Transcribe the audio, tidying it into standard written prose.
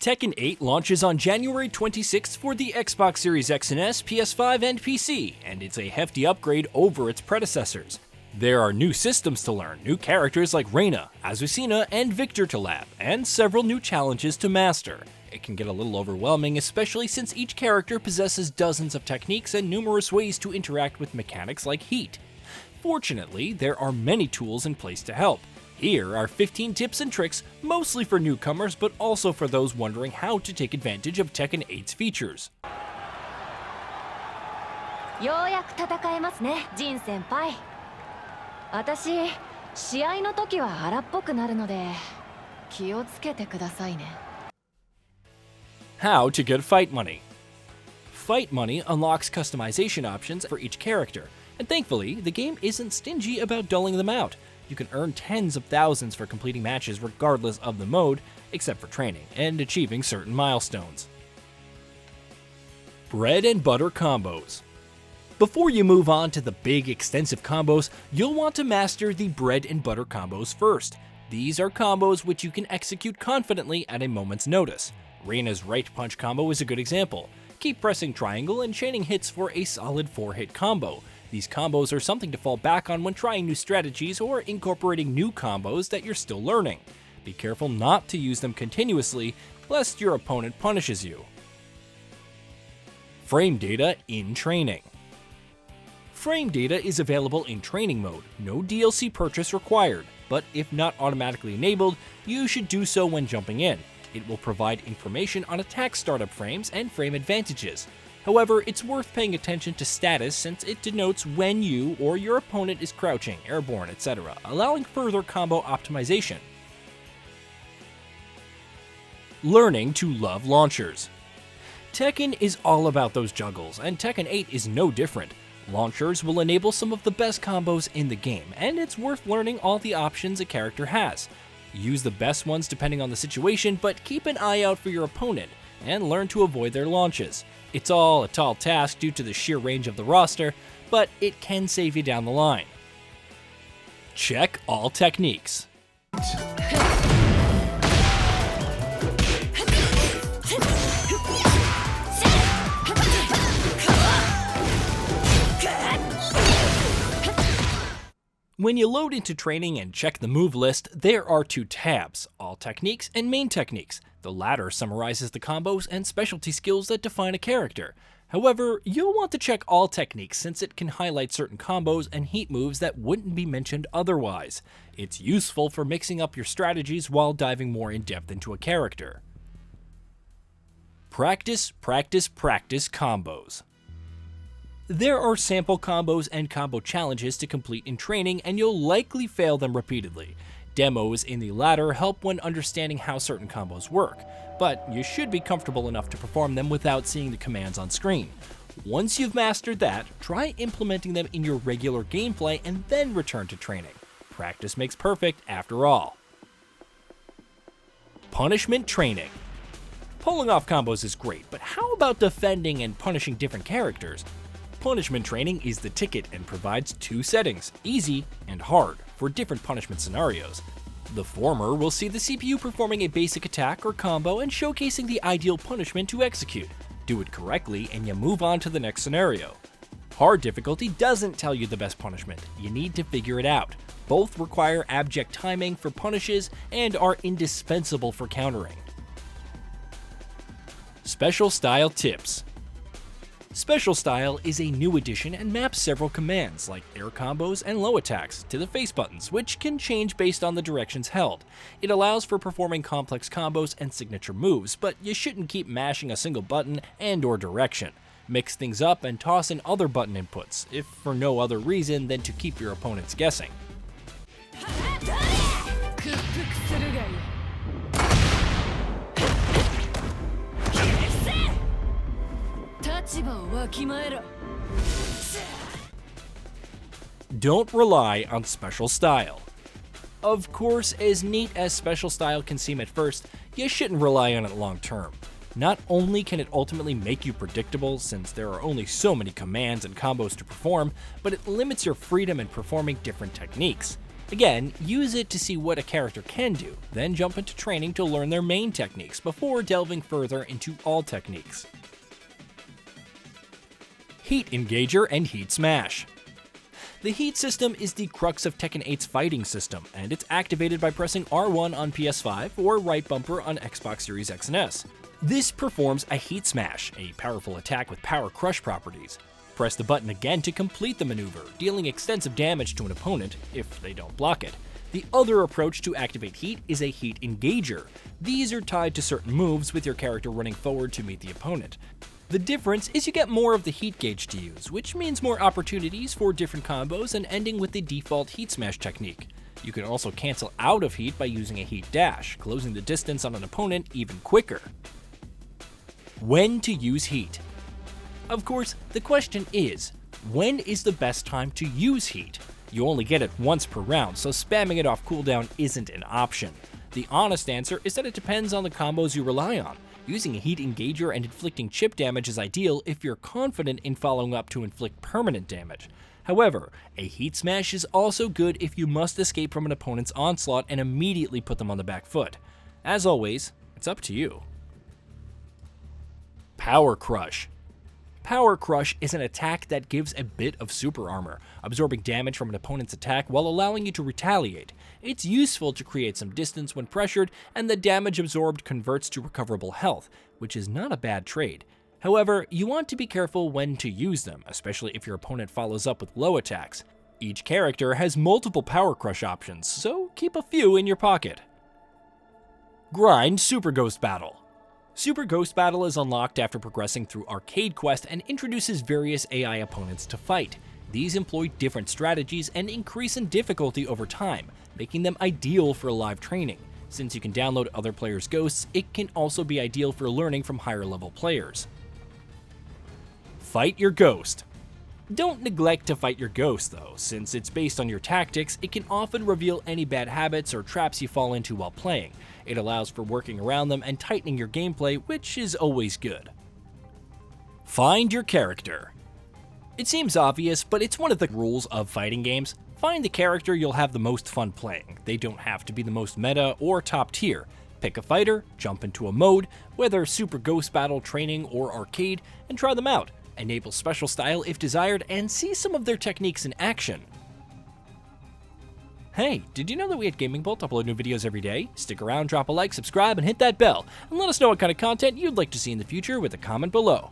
Tekken 8 launches on January 26th for the Xbox Series X and S, PS5 and PC, and it's a hefty upgrade over its predecessors. There are new systems to learn, new characters like Reina, Azucena, and Victor to lab, and several new challenges to master. It can get a little overwhelming, especially since each character possesses dozens of techniques and numerous ways to interact with mechanics like heat. Fortunately, there are many tools in place to help. Here are 15 tips and tricks, mostly for newcomers, but also for those wondering how to take advantage of Tekken 8's features. ようやく戦えますね、ジン先輩。私、試合の時は荒っぽくなるので、気をつけてくださいね。How to get fight money. Fight money unlocks customization options for each character, and thankfully, the game isn't stingy about doling them out. You can earn tens of thousands for completing matches regardless of the mode, except for training and achieving certain milestones. Bread and butter combos. Before you move on to the big, extensive combos, you'll want to master the bread and butter combos first. These are combos which you can execute confidently at a moment's notice. Reina's right punch combo is a good example. Keep pressing triangle and chaining hits for a solid 4-hit combo. These combos are something to fall back on when trying new strategies or incorporating new combos that you're still learning. Be careful not to use them continuously, lest your opponent punishes you. Frame data in training. Frame data is available in training mode, no DLC purchase required, but if not automatically enabled, you should do so when jumping in. It will provide information on attack startup frames and frame advantages. However, it's worth paying attention to status since it denotes when you or your opponent is crouching, airborne, etc., allowing further combo optimization. Learning to love launchers. Tekken is all about those juggles, and Tekken 8 is no different. Launchers will enable some of the best combos in the game, and it's worth learning all the options a character has. Use the best ones depending on the situation, but keep an eye out for your opponent, and learn to avoid their launches. It's all a tall task due to the sheer range of the roster, but it can save you down the line. Check all techniques. When you load into training and check the move list, there are two tabs, All Techniques and Main Techniques. The latter summarizes the combos and specialty skills that define a character. However, you'll want to check All Techniques since it can highlight certain combos and heat moves that wouldn't be mentioned otherwise. It's useful for mixing up your strategies while diving more in depth into a character. Practice, practice, practice combos. There are sample combos and combo challenges to complete in training, and you'll likely fail them repeatedly. Demos in the latter help when understanding how certain combos work, but you should be comfortable enough to perform them without seeing the commands on screen. Once you've mastered that, try implementing them in your regular gameplay and then return to training. Practice makes perfect after all. Punishment training. Pulling off combos is great, but how about defending and punishing different characters? Punishment training is the ticket and provides two settings, easy and hard, for different punishment scenarios. The former will see the CPU performing a basic attack or combo and showcasing the ideal punishment to execute. Do it correctly and you move on to the next scenario. Hard difficulty doesn't tell you the best punishment, you need to figure it out. Both require abject timing for punishes and are indispensable for countering. Special Style Tips. Special Style is a new addition and maps several commands, like air combos and low attacks, to the face buttons, which can change based on the directions held. It allows for performing complex combos and signature moves, but you shouldn't keep mashing a single button and/or direction. Mix things up and toss in other button inputs, if for no other reason than to keep your opponents guessing. Don't rely on Special Style. Of course, as neat as Special Style can seem at first, you shouldn't rely on it long term. Not only can it ultimately make you predictable since there are only so many commands and combos to perform, but it limits your freedom in performing different techniques. Again, use it to see what a character can do, then jump into training to learn their main techniques before delving further into all techniques. Heat Engager and Heat Smash. The heat system is the crux of Tekken 8's fighting system, and it's activated by pressing R1 on PS5 or right bumper on Xbox Series X and S. This performs a heat smash, a powerful attack with power crush properties. Press the button again to complete the maneuver, dealing extensive damage to an opponent if they don't block it. The other approach to activate heat is a heat engager. These are tied to certain moves with your character running forward to meet the opponent. The difference is you get more of the heat gauge to use, which means more opportunities for different combos and ending with the default heat smash technique. You can also cancel out of heat by using a heat dash, closing the distance on an opponent even quicker. When to use heat. Of course, the question is, when is the best time to use heat? You only get it once per round, so spamming it off cooldown isn't an option. The honest answer is that it depends on the combos you rely on. Using a heat engager and inflicting chip damage is ideal if you're confident in following up to inflict permanent damage. However, a heat smash is also good if you must escape from an opponent's onslaught and immediately put them on the back foot. As always, it's up to you. Power Crush. Power Crush is an attack that gives a bit of super armor, absorbing damage from an opponent's attack while allowing you to retaliate. It's useful to create some distance when pressured, and the damage absorbed converts to recoverable health, which is not a bad trade. However, you want to be careful when to use them, especially if your opponent follows up with low attacks. Each character has multiple Power Crush options, so keep a few in your pocket. Grind Super Ghost Battle. Super Ghost Battle is unlocked after progressing through Arcade Quest and introduces various AI opponents to fight. These employ different strategies and increase in difficulty over time, making them ideal for live training. Since you can download other players' ghosts, it can also be ideal for learning from higher level players. Fight your ghost. Don't neglect to fight your ghost though, since it's based on your tactics, it can often reveal any bad habits or traps you fall into while playing. It allows for working around them and tightening your gameplay, which is always good. Find your character. It seems obvious, but it's one of the rules of fighting games. Find the character you'll have the most fun playing. They don't have to be the most meta or top tier. Pick a fighter, jump into a mode, whether Super Ghost Battle, Training, or Arcade, and try them out. Enable special style if desired, and see some of their techniques in action. Hey, did you know that we at Gaming Bolt upload new videos every day? Stick around, drop a like, subscribe, and hit that bell, and let us know what kind of content you'd like to see in the future with a comment below.